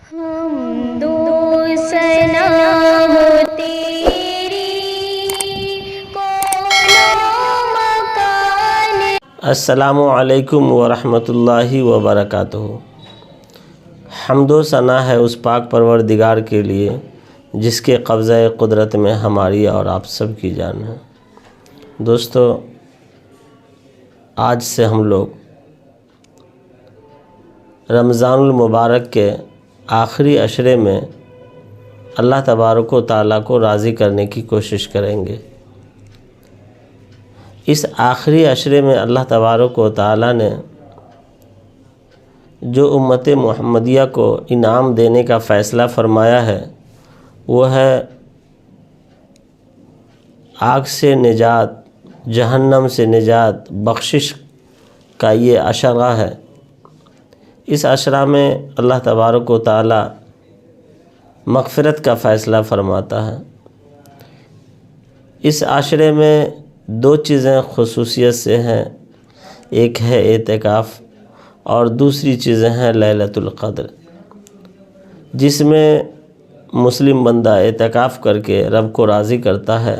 حمد و ثنا ہو تیری کون مکان۔ السلام علیکم ورحمۃ اللہ وبرکاتہ۔ حمد و ثنا ہے اس پاک پروردگار کے لیے جس کے قبضہ قدرت میں ہماری اور آپ سب کی جان ہے۔ دوستو، آج سے ہم لوگ رمضان المبارک کے آخری عشرے میں اللہ تبارک و تعالیٰ کو راضی کرنے کی کوشش کریں گے۔ اس آخری عشرے میں اللہ تبارک و تعالیٰ نے جو امت محمدیہ کو انعام دینے کا فیصلہ فرمایا ہے وہ ہے آگ سے نجات، جہنم سے نجات، بخشش کا یہ عشرہ ہے۔ اس عشرہ میں اللہ تبارک و تعالیٰ مغفرت کا فیصلہ فرماتا ہے۔ اس عشرے میں دو چیزیں خصوصیت سے ہیں، ایک ہے اعتکاف اور دوسری چیزیں ہیں لیلۃ القدر، جس میں مسلم بندہ اعتکاف کر کے رب کو راضی کرتا ہے،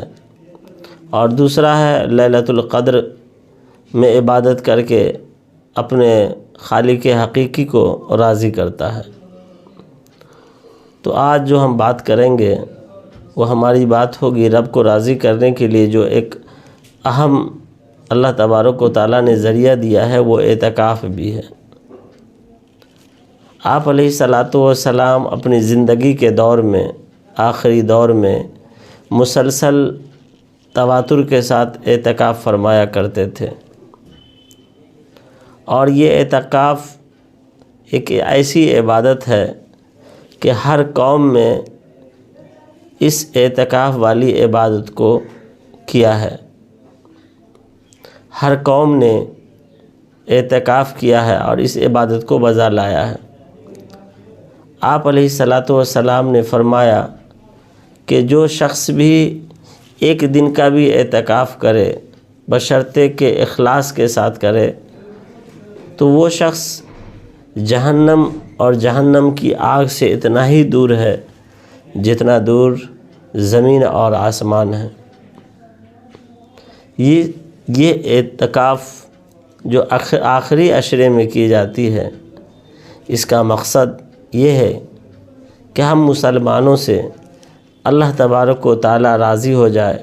اور دوسرا ہے لیلۃ القدر میں عبادت کر کے اپنے خالق حقیقی کو راضی کرتا ہے۔ تو آج جو ہم بات کریں گے وہ ہماری بات ہوگی رب کو راضی کرنے کے لیے جو ایک اہم اللہ تبارک و تعالیٰ نے ذریعہ دیا ہے وہ اعتکاف بھی ہے۔ آپ علیہ الصلاۃ والسلام اپنی زندگی کے دور میں، آخری دور میں مسلسل تواتر کے ساتھ اعتکاف فرمایا کرتے تھے، اور یہ اعتکاف ایک ایسی عبادت ہے کہ ہر قوم میں اس اعتکاف والی عبادت کو کیا ہے۔ ہر قوم نے اعتکاف کیا ہے اور اس عبادت کو بجا لایا ہے۔ آپ علیہ الصلاۃ والسلام نے فرمایا کہ جو شخص بھی ایک دن کا بھی اعتکاف کرے بشرطے کہ اخلاص کے ساتھ کرے تو وہ شخص جہنم اور جہنم کی آگ سے اتنا ہی دور ہے جتنا دور زمین اور آسمان ہے۔ یہ اعتکاف جو آخری عشرے میں کی جاتی ہے، اس کا مقصد یہ ہے کہ ہم مسلمانوں سے اللہ تبارک و تعالیٰ راضی ہو جائے۔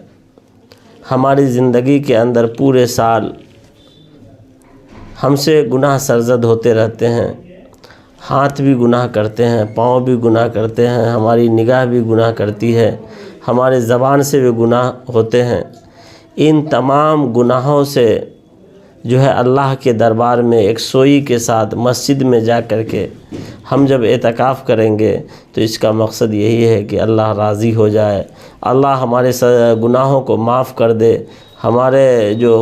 ہماری زندگی کے اندر پورے سال ہم سے گناہ سرزد ہوتے رہتے ہیں، ہاتھ بھی گناہ کرتے ہیں، پاؤں بھی گناہ کرتے ہیں، ہماری نگاہ بھی گناہ کرتی ہے، ہمارے زبان سے بھی گناہ ہوتے ہیں۔ ان تمام گناہوں سے جو ہے اللہ کے دربار میں ایک سوئی کے ساتھ مسجد میں جا کر کے ہم جب اعتکاف کریں گے تو اس کا مقصد یہی ہے کہ اللہ راضی ہو جائے، اللہ ہمارے گناہوں کو معاف کر دے، ہمارے جو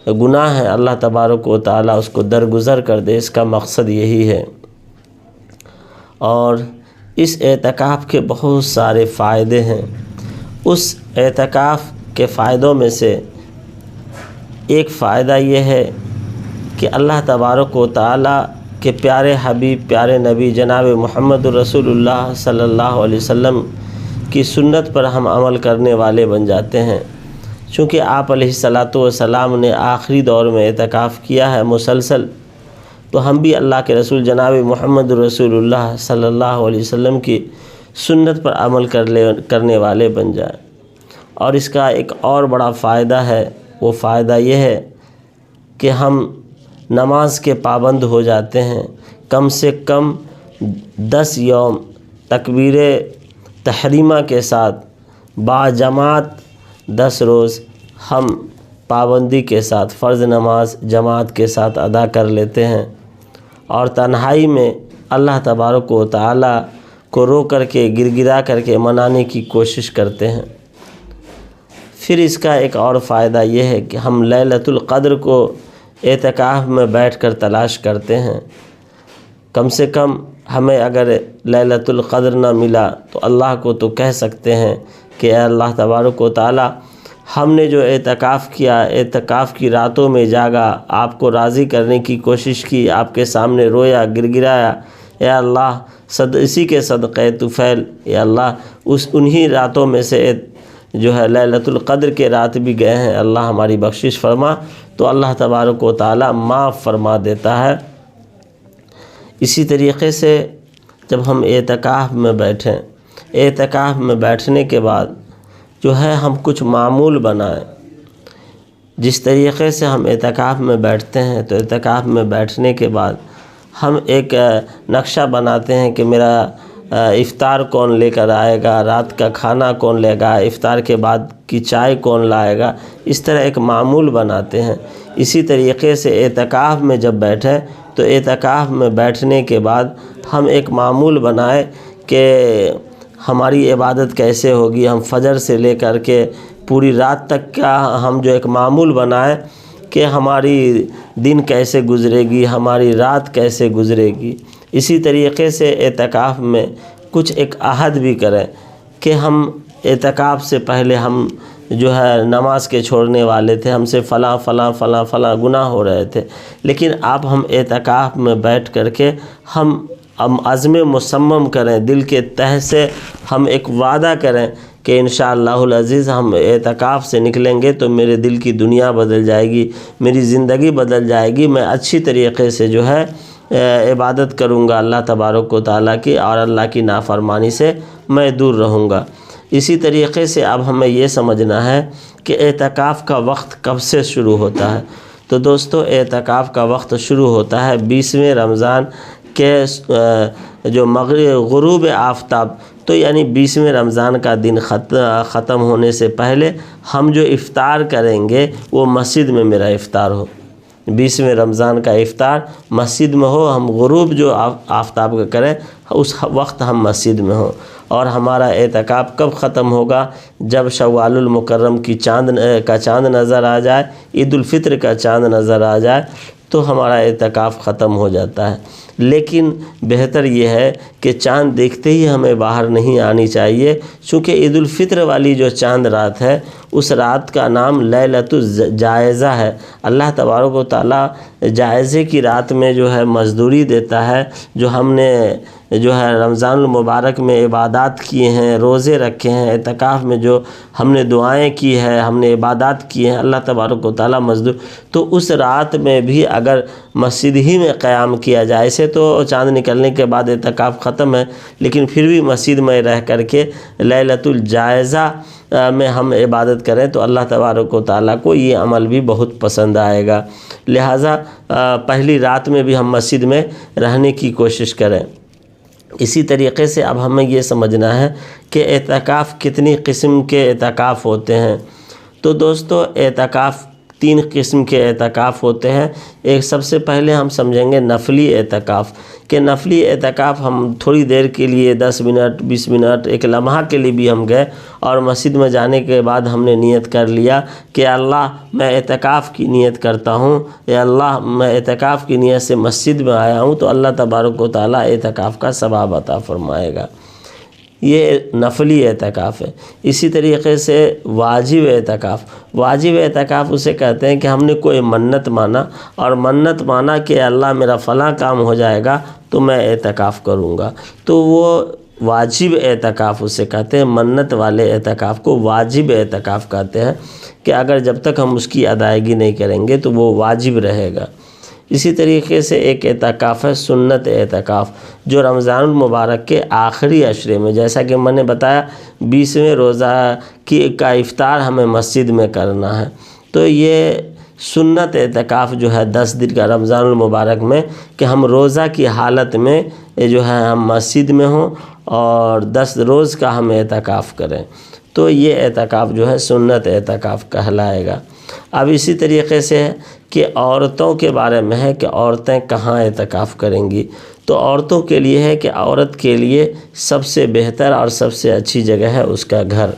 گناہ ہیں اللہ تبارک و تعالیٰ اس کو درگزر کر دے، اس کا مقصد یہی ہے۔ اور اس اعتکاف کے بہت سارے فائدے ہیں۔ اس اعتکاف کے فائدوں میں سے ایک فائدہ یہ ہے کہ اللہ تبارک و تعالیٰ کے پیارے حبیب، پیارے نبی جناب محمد رسول اللہ صلی اللہ علیہ وسلم کی سنت پر ہم عمل کرنے والے بن جاتے ہیں۔ چونکہ آپ علیہ الصلاۃ والسلام نے آخری دور میں اعتکاف کیا ہے مسلسل، تو ہم بھی اللہ کے رسول جناب محمد رسول اللہ صلی اللہ علیہ وسلم کی سنت پر عمل کرنے والے بن جائیں۔ اور اس کا ایک اور بڑا فائدہ ہے، وہ فائدہ یہ ہے کہ ہم نماز کے پابند ہو جاتے ہیں۔ کم سے کم 10 یوم تکبیر تحریمہ کے ساتھ باجماعت 10 روز ہم پابندی کے ساتھ فرض نماز جماعت کے ساتھ ادا کر لیتے ہیں، اور تنہائی میں اللہ تبارک و تعالیٰ کو رو کر کے گر گرا کر کے منانے کی کوشش کرتے ہیں۔ پھر اس کا ایک اور فائدہ یہ ہے کہ ہم لیلۃ القدر کو اعتکاف میں بیٹھ کر تلاش کرتے ہیں۔ کم سے کم ہمیں اگر لیلۃ القدر نہ ملا تو اللہ کو تو کہہ سکتے ہیں کہ اے اللہ تبارک و تعالیٰ، ہم نے جو اعتکاف کیا، اعتکاف کی راتوں میں جاگا، آپ کو راضی کرنے کی کوشش کی، آپ کے سامنے رویا، گر گرایا، اے اللہ اسی کے صدقے طفیل یا اللہ انہی راتوں میں سے جو ہے لیلۃ القدر کے رات بھی گئے ہیں، اللہ ہماری بخشش فرما، تو اللہ تبارک و تعالی معاف فرما دیتا ہے۔ اسی طریقے سے جب ہم اعتکاف میں بیٹھیں، اعتکاف میں بیٹھنے کے بعد جو ہے ہم کچھ معمول بنائیں۔ جس طریقے سے ہم اعتکاف میں بیٹھتے ہیں تو اعتکاف میں بیٹھنے کے بعد ہم ایک نقشہ بناتے ہیں کہ میرا افطار کون لے کر آئے گا، رات کا کھانا کون لے گا، افطار کے بعد کی چائے کون لائے گا، اس طرح ایک معمول بناتے ہیں۔ اسی طریقے سے اعتکاف میں جب بیٹھیں تو اعتکاف میں بیٹھنے کے بعد ہم ایک معمول بنائیں کہ ہماری عبادت کیسے ہوگی، ہم فجر سے لے کر کے پوری رات تک کا ہم جو ایک معمول بنائیں کہ ہماری دن کیسے گزرے گی، ہماری رات کیسے گزرے گی۔ اسی طریقے سے اعتکاف میں کچھ ایک عہد بھی کریں کہ ہم اعتکاف سے پہلے ہم جو ہے نماز کے چھوڑنے والے تھے، ہم سے فلاں فلاں فلاں فلاں گناہ ہو رہے تھے، لیکن اب ہم اعتکاف میں بیٹھ کر کے ہم عزم مصمم کریں، دل کے تہ سے ہم ایک وعدہ کریں کہ انشاءاللہ العزیز ہم اعتکاف سے نکلیں گے تو میرے دل کی دنیا بدل جائے گی، میری زندگی بدل جائے گی، میں اچھی طریقے سے جو ہے عبادت کروں گا اللہ تبارک و تعالیٰ کی، اور اللہ کی نافرمانی سے میں دور رہوں گا۔ اسی طریقے سے اب ہمیں یہ سمجھنا ہے کہ اعتکاف کا وقت کب سے شروع ہوتا ہے۔ تو دوستو اعتکاف کا وقت شروع ہوتا ہے 20ویں رمضان کے جو غروب آفتاب، تو یعنی 20ویں رمضان کا دن ختم ہونے سے پہلے ہم جو افطار کریں گے وہ مسجد میں میرا افطار ہو، 20ویں رمضان کا افطار مسجد میں ہو، ہم غروب جو آفتاب کا کریں اس وقت ہم مسجد میں ہوں۔ اور ہمارا اعتکاف کب ختم ہوگا؟ جب شوال المکرم کی چاند نظر آ جائے، عید الفطر کا چاند نظر آ جائے تو ہمارا اعتکاف ختم ہو جاتا ہے۔ لیکن بہتر یہ ہے کہ چاند دیکھتے ہی ہمیں باہر نہیں آنی چاہیے، چونکہ عید الفطر والی جو چاند رات ہے اس رات کا نام لیلۃ الجائزہ ہے۔ اللہ تبارک و تعالیٰ جائزے کی رات میں جو ہے مزدوری دیتا ہے، جو ہم نے جو ہے رمضان المبارک میں عبادات کیے ہیں، روزے رکھے ہیں، اعتکاف میں جو ہم نے دعائیں کی ہے، ہم نے عبادات کی ہیں، اللہ تبارک و تعالیٰ مزدور، تو اس رات میں بھی اگر مسجد ہی میں قیام کیا جائے، ایسے تو چاند نکلنے کے بعد اعتکاف ختم ہے، لیکن پھر بھی مسجد میں رہ کر کے لیلۃ الجائزہ میں ہم عبادت کریں تو اللہ تبارک و تعالیٰ کو یہ عمل بھی بہت پسند آئے گا۔ لہٰذا پہلی رات میں بھی ہم مسجد میں رہنے کی کوشش کریں۔ اسی طریقے سے اب ہمیں یہ سمجھنا ہے کہ اعتکاف کتنی قسم کے اعتکاف ہوتے ہیں۔ تو دوستو اعتکاف 3 قسم کے اعتکاف ہوتے ہیں۔ ایک سب سے پہلے ہم سمجھیں گے نفلی اعتکاف، کہ نفلی اعتکاف ہم تھوڑی دیر کے لیے 10 منٹ 20 منٹ ایک لمحہ کے لیے بھی ہم گئے اور مسجد میں جانے کے بعد ہم نے نیت کر لیا کہ اللہ میں اعتکاف کی نیت کرتا ہوں، یا اللہ میں اعتکاف کی نیت سے مسجد میں آیا ہوں، تو اللہ تبارک و تعالیٰ اعتکاف کا ثواب عطا فرمائے گا۔ یہ نفلی اعتکاف ہے۔ اسی طریقے سے واجب اعتکاف، واجب اعتکاف اسے کہتے ہیں کہ ہم نے کوئی منت مانا اور منت مانا کہ اللہ میرا فلاں کام ہو جائے گا تو میں اعتکاف کروں گا، تو وہ واجب اعتکاف اسے کہتے ہیں۔ منت والے اعتکاف کو واجب اعتکاف کہتے ہیں کہ اگر جب تک ہم اس کی ادائیگی نہیں کریں گے تو وہ واجب رہے گا۔ اسی طریقے سے ایک اعتکاف ہے سنت اعتکاف، جو رمضان المبارک کے آخری عشرے میں، جیسا کہ میں نے بتایا 20ویں روزہ کا افطار ہمیں مسجد میں کرنا ہے، تو یہ سنت اعتکاف جو ہے 10 دن کا رمضان المبارک میں، کہ ہم روزہ کی حالت میں جو ہے ہم مسجد میں ہوں اور 10 روز کا ہم اعتکاف کریں، تو یہ اعتکاف جو ہے سنت اعتکاف کہلائے گا۔ اب اسی طریقے سے کہ عورتوں کے بارے میں ہے کہ عورتیں کہاں اعتکاف کریں گی، تو عورتوں کے لیے ہے کہ عورت کے لیے سب سے بہتر اور سب سے اچھی جگہ ہے اس کا گھر،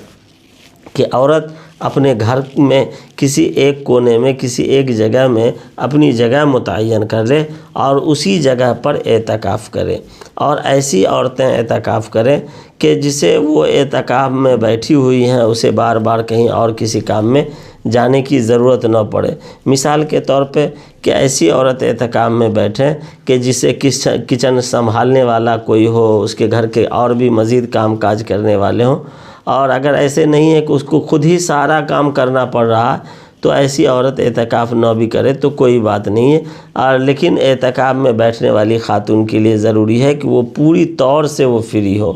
کہ عورت اپنے گھر میں کسی ایک کونے میں کسی ایک جگہ میں اپنی جگہ متعین کر لے اور اسی جگہ پر اعتکاف کرے، اور ایسی عورتیں اعتکاف کریں کہ جسے وہ اعتکاف میں بیٹھی ہوئی ہیں اسے بار بار کہیں اور کسی کام میں جانے کی ضرورت نہ پڑے۔ مثال کے طور پہ کہ ایسی عورت اعتکاف میں بیٹھے کہ جسے کچن سنبھالنے والا کوئی ہو، اس کے گھر کے اور بھی مزید کام کاج کرنے والے ہوں، اور اگر ایسے نہیں ہے کہ اس کو خود ہی سارا کام کرنا پڑ رہا تو ایسی عورت اعتکاف نہ بھی کرے تو کوئی بات نہیں ہے، اور لیکن اعتکاف میں بیٹھنے والی خاتون کے لیے ضروری ہے کہ وہ پوری طور سے وہ فری ہو۔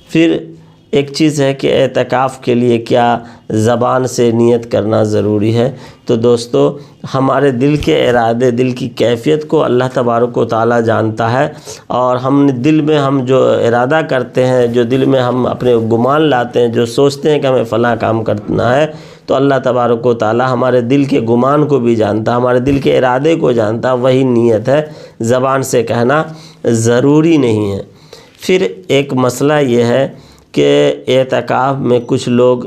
پھر ایک چیز ہے کہ اعتکاف کے لیے کیا زبان سے نیت کرنا ضروری ہے۔ تو دوستو، ہمارے دل کے ارادے، دل کی کیفیت کو اللہ تبارک و تعالیٰ جانتا ہے، اور ہم دل میں ہم جو ارادہ کرتے ہیں، جو دل میں ہم اپنے گمان لاتے ہیں، جو سوچتے ہیں کہ ہمیں فلاں کام کرنا ہے، تو اللہ تبارک و تعالیٰ ہمارے دل کے گمان کو بھی جانتا ہے، ہمارے دل کے ارادے کو جانتا ہے، وہی نیت ہے، زبان سے کہنا ضروری نہیں ہے۔ پھر ایک مسئلہ یہ ہے کہ اعتکاف میں کچھ لوگ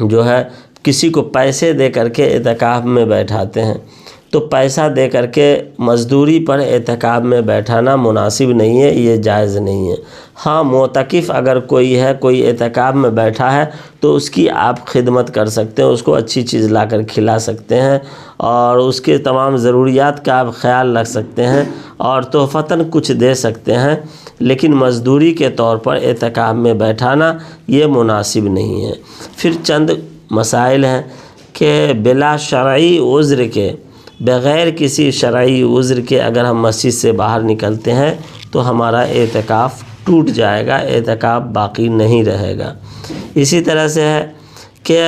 جو ہے کسی کو پیسے دے کر کے اعتکاف میں بیٹھاتے ہیں، تو پیسہ دے کر کے مزدوری پر اعتکاف میں بیٹھانا مناسب نہیں ہے، یہ جائز نہیں ہے۔ ہاں، معتکف اگر کوئی ہے، کوئی اعتکاف میں بیٹھا ہے تو اس کی آپ خدمت کر سکتے ہیں، اس کو اچھی چیز لا کر کھلا سکتے ہیں، اور اس کے تمام ضروریات کا آپ خیال رکھ سکتے ہیں، اور تحفتاً کچھ دے سکتے ہیں، لیکن مزدوری کے طور پر اعتکاف میں بیٹھانا یہ مناسب نہیں ہے۔ پھر چند مسائل ہیں کہ بلا شرعی عذر کے، بغیر کسی شرعی عذر کے اگر ہم مسجد سے باہر نکلتے ہیں تو ہمارا اعتکاف ٹوٹ جائے گا، اعتکاف باقی نہیں رہے گا۔ اسی طرح سے ہے کہ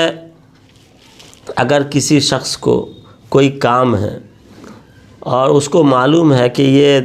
اگر کسی شخص کو کوئی کام ہے اور اس کو معلوم ہے کہ یہ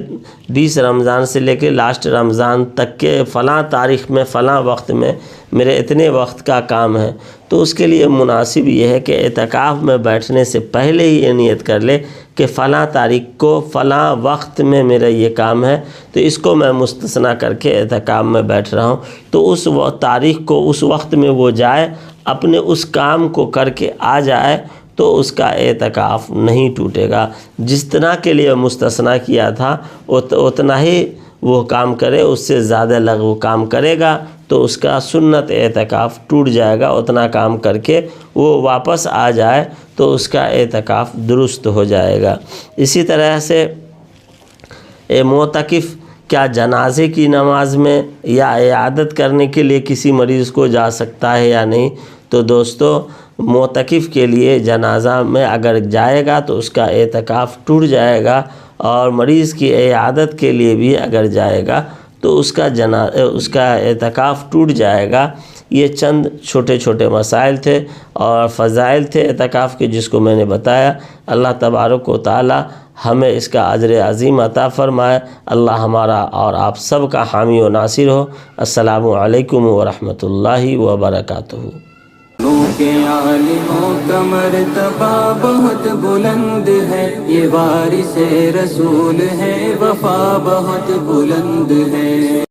20 رمضان سے لے کے لاسٹ رمضان تک کے فلاں تاریخ میں فلاں وقت میں میرے اتنے وقت کا کام ہے، تو اس کے لیے مناسب یہ ہے کہ اعتکاف میں بیٹھنے سے پہلے ہی یہ نیت کر لے کہ فلاں تاریخ کو فلاں وقت میں میرا یہ کام ہے، تو اس کو میں مستثنیٰ کر کے اعتکاف میں بیٹھ رہا ہوں، تو اس تاریخ کو اس وقت میں وہ جائے، اپنے اس کام کو کر کے آ جائے، تو اس کا اعتکاف نہیں ٹوٹے گا۔ جس طرح کے لیے مستثنیٰ کیا تھا اتنا ہی وہ کام کرے، اس سے زیادہ لغو کام کرے گا تو اس کا سنت اعتکاف ٹوٹ جائے گا۔ اتنا کام کر کے وہ واپس آ جائے تو اس کا اعتکاف درست ہو جائے گا۔ اسی طرح سے معتکف کیا جنازے کی نماز میں یا عیادت کرنے کے لیے کسی مریض کو جا سکتا ہے یا نہیں؟ تو دوستو، معتکف کے لیے جنازہ میں اگر جائے گا تو اس کا اعتکاف ٹوٹ جائے گا، اور مریض کی عیادت کے لیے بھی اگر جائے گا تو اس کا اعتکاف ٹوٹ جائے گا۔ یہ چند چھوٹے چھوٹے مسائل تھے اور فضائل تھے اعتکاف کے، جس کو میں نے بتایا۔ اللہ تبارک و تعالی ہمیں اس کا اجر عظیم عطا فرمائے۔ اللہ ہمارا اور آپ سب کا حامی و ناصر ہو۔ السلام علیکم ورحمۃ اللہ وبرکاتہ۔ کے عالموں کا مرتبہ بہت بلند ہے، یہ وارث رسول ہے، وفا بہت بلند ہے۔